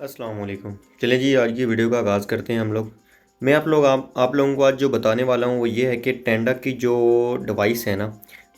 अस्सलाम वालेकुम। चलें जी, आज की वीडियो का आगाज़ करते हैं हम लोग। मैं आप लोगों को आज जो बताने वाला हूँ वो ये है कि टेंडा की जो डिवाइस है ना,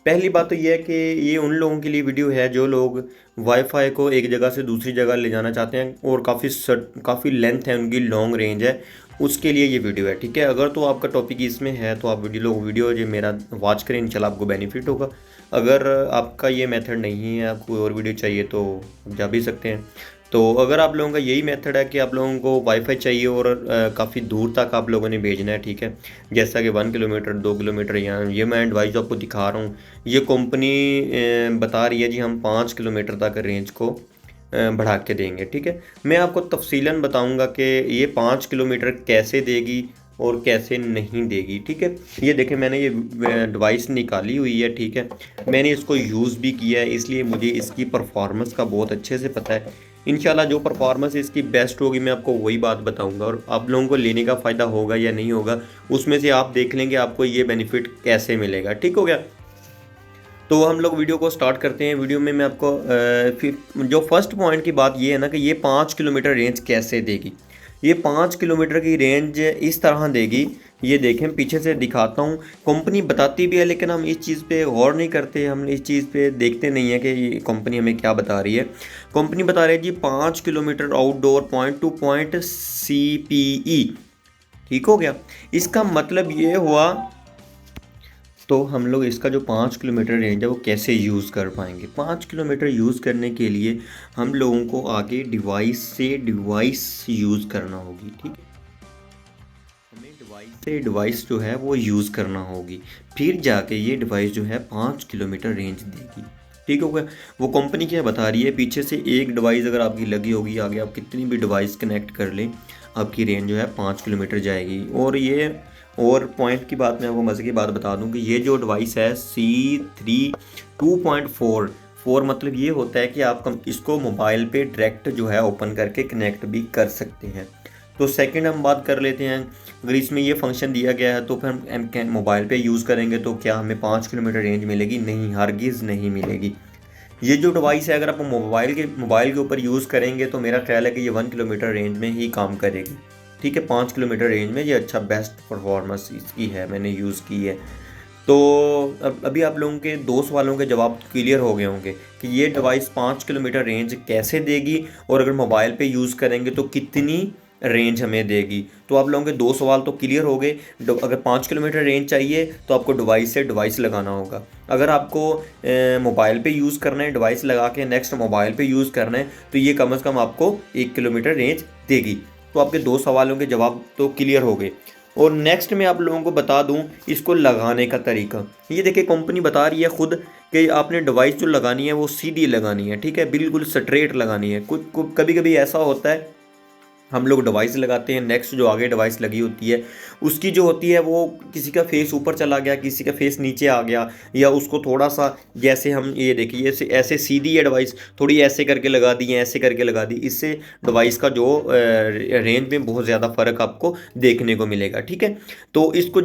पहली बात तो ये है कि ये उन लोगों के लिए वीडियो है जो लोग वाईफाई को एक जगह से दूसरी जगह ले जाना चाहते हैं और काफ़ी लेंथ है उनकी, लॉन्ग रेंज है, उसके लिए ये वीडियो है। ठीक है, अगर तो आपका टॉपिक इसमें है तो आप वीडियो जो मेरा वॉच करें, इंशाल्लाह आपको बेनिफिट होगा। अगर आपका ये मेथड नहीं है, आपको और वीडियो चाहिए तो आप जा भी सकते हैं। तो अगर आप लोगों का यही मेथड है कि आप लोगों को वाईफाई चाहिए और काफ़ी दूर तक आप लोगों ने भेजना है, ठीक है, जैसा कि 1 किलोमीटर 2 किलोमीटर, यहाँ ये मैं डिवाइस आपको दिखा रहा हूँ, ये कंपनी बता रही है जी हम 5 किलोमीटर तक रेंज को बढ़ा के देंगे। ठीक है, मैं आपको तफसीलन बताऊंगा कि ये 5 किलोमीटर कैसे देगी और कैसे नहीं देगी। ठीक है, ये देखें मैंने ये डिवाइस निकाली हुई है। ठीक है, मैंने इसको यूज़ भी किया है, इसलिए मुझे इसकी परफॉर्मेंस का बहुत अच्छे से पता है। इंशाल्लाह जो परफॉर्मेंस इसकी बेस्ट होगी मैं आपको वही बात बताऊंगा, और आप लोगों को लेने का फ़ायदा होगा या नहीं होगा उसमें से आप देख लेंगे आपको ये बेनिफिट कैसे मिलेगा। ठीक हो गया, तो हम लोग वीडियो को स्टार्ट करते हैं। वीडियो में मैं आपको फिर जो फर्स्ट पॉइंट की बात ये है ना कि ये 5 किलोमीटर रेंज कैसे देगी। ये 5 किलोमीटर की रेंज इस तरह देगी, ये देखें पीछे से दिखाता हूँ। कंपनी बताती भी है लेकिन हम इस चीज़ पे गौर नहीं करते, हम इस चीज़ पे देखते नहीं है कि ये कंपनी हमें क्या बता रही है। कंपनी बता रही है जी 5 kilometre outdoor point two point CPE। ठीक हो गया, इसका मतलब ये हुआ, तो हम लोग इसका जो 5 किलोमीटर रेंज है वो कैसे यूज़ कर पाएंगे। 5 किलोमीटर यूज़ करने के लिए हम लोगों को आगे डिवाइस से डिवाइस यूज़ करना होगी। ठीक है, हमें डिवाइस से डिवाइस जो है वो यूज़ करना होगी, फिर जाके ये डिवाइस जो है 5 किलोमीटर रेंज देगी। ठीक हो गया, वो कंपनी क्या बता रही है, पीछे से एक डिवाइस अगर आपकी लगी होगी, आगे आप कितनी भी डिवाइस कनेक्ट कर लें आपकी रेंज जो है 5 किलोमीटर जाएगी। और ये और पॉइंट की बात मैं आपको मज़े की बात बता दूं कि ये जो डिवाइस है C3 2.4 मतलब ये होता है कि आप इसको मोबाइल पे डायरेक्ट जो है ओपन करके कनेक्ट भी कर सकते हैं। तो सेकंड हम बात कर लेते हैं, अगर इसमें ये फंक्शन दिया गया है तो फिर हम मोबाइल पे यूज़ करेंगे तो क्या हमें 5 किलोमीटर रेंज मिलेगी? नहीं, हरगिज़ नहीं मिलेगी। ये जो डिवाइस है अगर आप मोबाइल के ऊपर यूज़ करेंगे तो मेरा ख्याल है कि ये 1 किलोमीटर रेंज में ही काम करेगी। ठीक है, 5 किलोमीटर रेंज में ये अच्छा बेस्ट परफॉर्मेंस इसकी है, मैंने यूज़ की है। तो अब अभी आप लोगों के दो सवालों के जवाब क्लियर हो गए होंगे कि ये डिवाइस 5 किलोमीटर रेंज कैसे देगी और अगर मोबाइल पे यूज़ करेंगे तो कितनी रेंज हमें देगी। तो आप लोगों के दो सवाल तो क्लियर हो गए। अगर 5 किलोमीटर रेंज चाहिए तो आपको डिवाइस से डिवाइस लगाना होगा। अगर आपको मोबाइल पे यूज़ करना है, डिवाइस लगा के नेक्स्ट मोबाइल पे यूज़ करना है, तो ये कम से कम आपको 1 किलोमीटर रेंज देगी। तो आपके दो सवालों के जवाब तो क्लियर हो गए। और नेक्स्ट मैं आप लोगों को बता दूं इसको लगाने का तरीका। ये देखिए कंपनी बता रही है खुद कि आपने डिवाइस जो लगानी है वो सीधी लगानी है। ठीक है, बिल्कुल स्ट्रेट लगानी है। कुछ कभी कभी ऐसा होता है हम लोग डिवाइस लगाते हैं, नेक्स्ट जो आगे डिवाइस लगी होती है उसकी जो होती है वो किसी का फेस ऊपर चला गया, किसी का फेस नीचे आ गया, या उसको थोड़ा सा, जैसे हम ये देखिए ऐसे ऐसे सीधी है डिवाइस, थोड़ी ऐसे करके लगा दी है, ऐसे करके लगा दी, इससे डिवाइस का जो रेंज में बहुत ज़्यादा फ़र्क आपको देखने को मिलेगा। ठीक है, तो इसको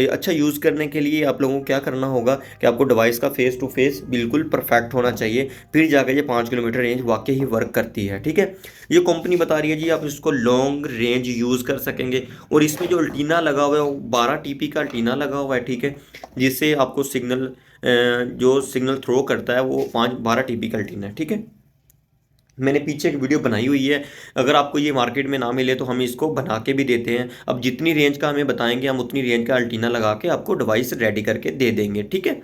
अच्छा यूज़ करने के लिए आप लोगों को क्या करना होगा कि आपको डिवाइस का फेस टू फेस बिल्कुल परफेक्ट होना चाहिए, फिर जाकर ये 5 किलोमीटर रेंज वाकई ही वर्क करती है। ठीक है, ये कंपनी बता रही है जी आप इसको लॉन्ग रेंज यूज़ कर सकेंगे। और इसमें जो अल्टीना लगा हुआ है वो 12 TP का अल्टीना लगा हुआ है। ठीक है, जिससे आपको सिग्नल जो सिग्नल थ्रो करता है वो 12 TP का अल्टीना है। ठीक है, मैंने पीछे एक वीडियो बनाई हुई है, अगर आपको ये मार्केट में ना मिले तो हम इसको बना के भी देते हैं। अब जितनी रेंज का हमें बताएंगे हम उतनी रेंज का अल्टीना लगा के आपको डिवाइस रेडी करके दे देंगे। ठीक है,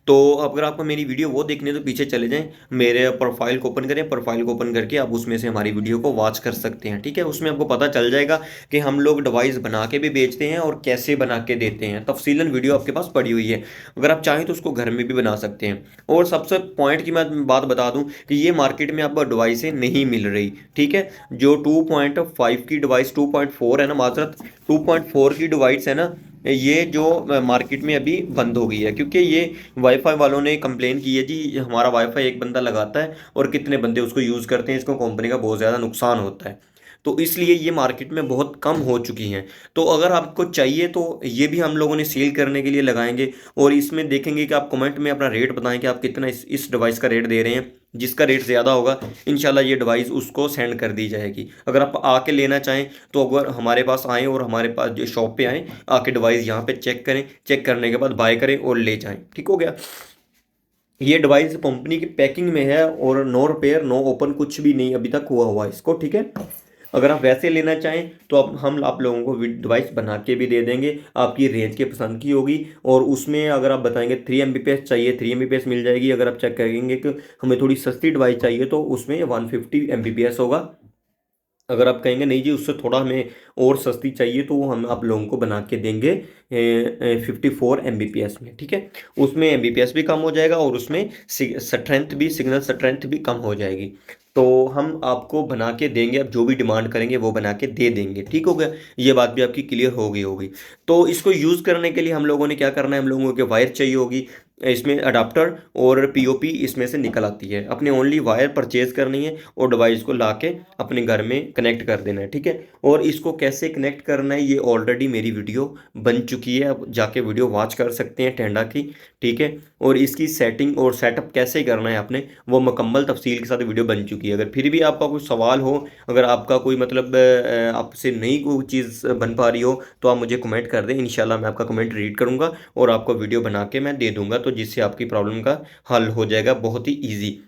तो अगर आपको मेरी वीडियो वो देखनी है तो पीछे चले जाएं, मेरे प्रोफाइल को ओपन करें, प्रोफाइल को ओपन करके आप उसमें से हमारी वीडियो को वॉच कर सकते हैं। ठीक है, उसमें आपको पता चल जाएगा कि हम लोग डिवाइस बना के भी बेचते हैं और कैसे बना के देते हैं। तफसीलन वीडियो आपके पास पड़ी हुई है, अगर आप चाहें तो उसको घर में भी बना सकते हैं। और सबसे पॉइंट की मैं बात बता दूं कि ये मार्केट में आपको डिवाइसें नहीं मिल रही। ठीक है, जो 2.5 की डिवाइस, 2.4 है ना, माजरत 2.4 की डिवाइस है ना, ये जो मार्केट में अभी बंद हो गई है, क्योंकि ये वाईफाई वालों ने कंप्लेन की है जी हमारा वाईफाई एक बंदा लगाता है और कितने बंदे उसको यूज़ करते हैं, इसको कंपनी का बहुत ज़्यादा नुकसान होता है। तो इसलिए ये मार्केट में बहुत कम हो चुकी हैं। तो अगर आपको चाहिए तो ये भी हम लोगों ने सेल करने के लिए लगाएंगे, और इसमें देखेंगे कि आप कमेंट में अपना रेट बताएं कि आप कितना इस डिवाइस का रेट दे रहे हैं। जिसका रेट ज़्यादा होगा इंशाल्लाह ये डिवाइस उसको सेंड कर दी जाएगी। अगर आप आके लेना चाहें तो अगर हमारे पास आएँ और हमारे पास जो शॉप पे आएँ, आके डिवाइस यहाँ पे चेक करें, चेक करने के बाद बाय करें और ले जाएं। ठीक हो गया। ये डिवाइस कंपनी की पैकिंग में है और नो रिपेयर नो ओपन कुछ भी नहीं अभी तक हुआ इसको। ठीक है, अगर आप वैसे लेना चाहें तो हम आप लोगों को डिवाइस बना के भी दे देंगे, आपकी रेंज के पसंद की होगी। और उसमें अगर आप बताएंगे 3 Mbps चाहिए 3 Mbps मिल जाएगी। अगर आप चेक करेंगे कि हमें थोड़ी सस्ती डिवाइस चाहिए तो उसमें 150 Mbps होगा। अगर आप कहेंगे नहीं जी उससे थोड़ा हमें और सस्ती चाहिए तो वो हम आप लोगों को बना के देंगे 54 Mbps में। ठीक है, उसमें Mbps भी कम हो जाएगा और उसमें स्ट्रेंथ भी, सिग्नल स्ट्रेंथ भी कम हो जाएगी। तो हम आपको बना के देंगे, आप जो भी डिमांड करेंगे वो बना के दे देंगे। ठीक हो गया, ये बात भी आपकी क्लियर हो गई होगी। तो इसको यूज़ करने के लिए हम लोगों ने क्या करना है, हम लोगों के वायर चाहिए होगी, इसमें अडाप्टर और पीओपी इसमें से निकल आती है। अपने ओनली वायर परचेज करनी है और डिवाइस को लाके अपने घर में कनेक्ट कर देना है। ठीक है, और इसको कैसे कनेक्ट करना है ये ऑलरेडी मेरी वीडियो बन चुकी है, आप जाके वीडियो वॉच कर सकते हैं टेंडा की। ठीक है, और इसकी सेटिंग और सेटअप कैसे करना है आपने वो मुकम्मल तफसील के साथ वीडियो बन चुकी है। अगर फिर भी आपका कोई सवाल हो, अगर आपका कोई मतलब आपसे नई कोई चीज़ बन पा रही हो तो आप मुझे कमेंट कर दें, इंशाल्लाह मैं आपका कमेंट रीड करूँगा और आपको वीडियो बना के मैं दे दूँगा, तो जिससे आपकी प्रॉब्लम का हल हो जाएगा बहुत ही ईजी।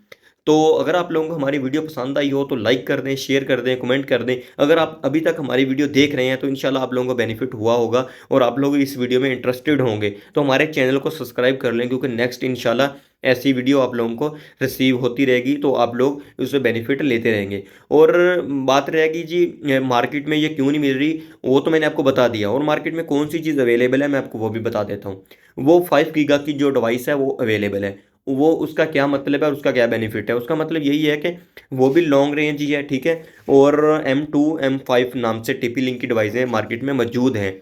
तो अगर आप लोगों को हमारी वीडियो पसंद आई हो तो लाइक कर दें, शेयर कर दें, कमेंट कर दें। अगर आप अभी तक हमारी वीडियो देख रहे हैं तो इंशाल्लाह आप लोगों को बेनिफिट हुआ होगा और आप लोग इस वीडियो में इंटरेस्टेड होंगे, तो हमारे चैनल को सब्सक्राइब कर लें, क्योंकि नेक्स्ट इंशाल्लाह ऐसी वीडियो आप लोगों को रिसीव होती रहेगी, तो आप लोग उससे बेनिफिट लेते रहेंगे। और बात रहेगी जी मार्केट में ये क्यों नहीं मिल रही, वो तो मैंने आपको बता दिया। और मार्केट में कौन सी चीज़ अवेलेबल है मैं आपको वो भी बता देता हूँ। वो 5 गीगा की जो डिवाइस है वो अवेलेबल है। वो उसका क्या मतलब है और उसका क्या बेनिफिट है, उसका मतलब यही है कि वो भी लॉन्ग रेंज ही है। ठीक है, और M2 M5 नाम से TP लिंक की डिवाइसें मार्केट में मौजूद हैं,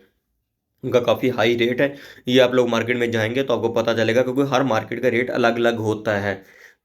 उनका काफ़ी हाई रेट है। ये आप लोग मार्केट में जाएंगे तो आपको पता चलेगा, क्योंकि हर मार्केट का रेट अलग अलग होता है।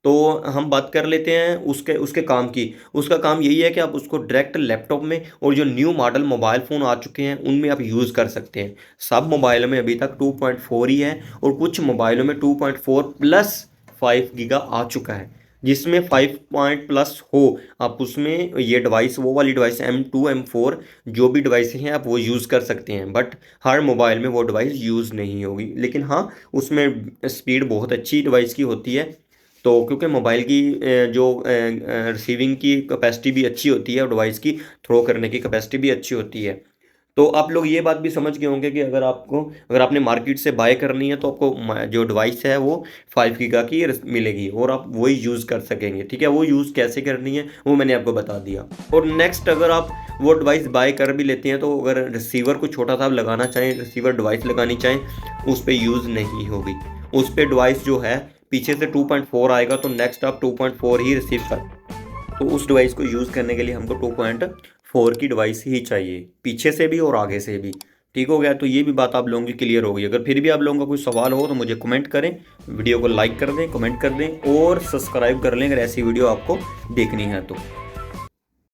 तो हम बात कर लेते हैं उसके उसके काम की। उसका काम यही है कि आप उसको डायरेक्ट लैपटॉप में और जो न्यू मॉडल मोबाइल फ़ोन आ चुके हैं उनमें आप यूज़ कर सकते हैं। सब मोबाइलों में अभी तक 2.4 ही है और कुछ मोबाइलों में 2.4 प्लस 5 गीगा आ चुका है। जिसमें 5 पॉइंट प्लस हो आप उसमें ये डिवाइस, वो वाली डिवाइस M2 M4 जो भी डिवाइस हैं आप वो यूज़ कर सकते हैं। बट हर मोबाइल में वो डिवाइस यूज़ नहीं होगी, लेकिन हाँ उसमें स्पीड बहुत अच्छी डिवाइस की होती है। तो क्योंकि मोबाइल की जो रिसीविंग की कैपेसिटी भी अच्छी होती है और डिवाइस की थ्रो करने की कैपेसिटी भी अच्छी होती है। तो आप लोग ये बात भी समझ गए होंगे कि अगर आपने मार्केट से बाय करनी है तो आपको जो डिवाइस है वो 5 गीगा की मिलेगी और आप वही यूज़ कर सकेंगे। ठीक है, वो यूज़ कैसे करनी है वो मैंने आपको बता दिया। और नेक्स्ट अगर आप वो डिवाइस बाय कर भी लेते हैं तो अगर रिसीवर को छोटा सा लगाना चाहें, रिसीवर डिवाइस लगानी चाहें, उस पर यूज़ नहीं होगी। उस पर डिवाइस जो है पीछे से 2.4 आएगा तो नेक्स्ट आप 2.4 ही रिसीव कर, तो उस डिवाइस को यूज़ करने के लिए हमको 2.4 की डिवाइस ही चाहिए, पीछे से भी और आगे से भी। ठीक हो गया, तो ये भी बात आप लोगों की क्लियर होगी। अगर फिर भी आप लोगों का कोई सवाल हो तो मुझे कमेंट करें, वीडियो को लाइक कर दें, कमेंट कर दें और सब्सक्राइब कर लें अगर ऐसी वीडियो आपको देखनी है तो।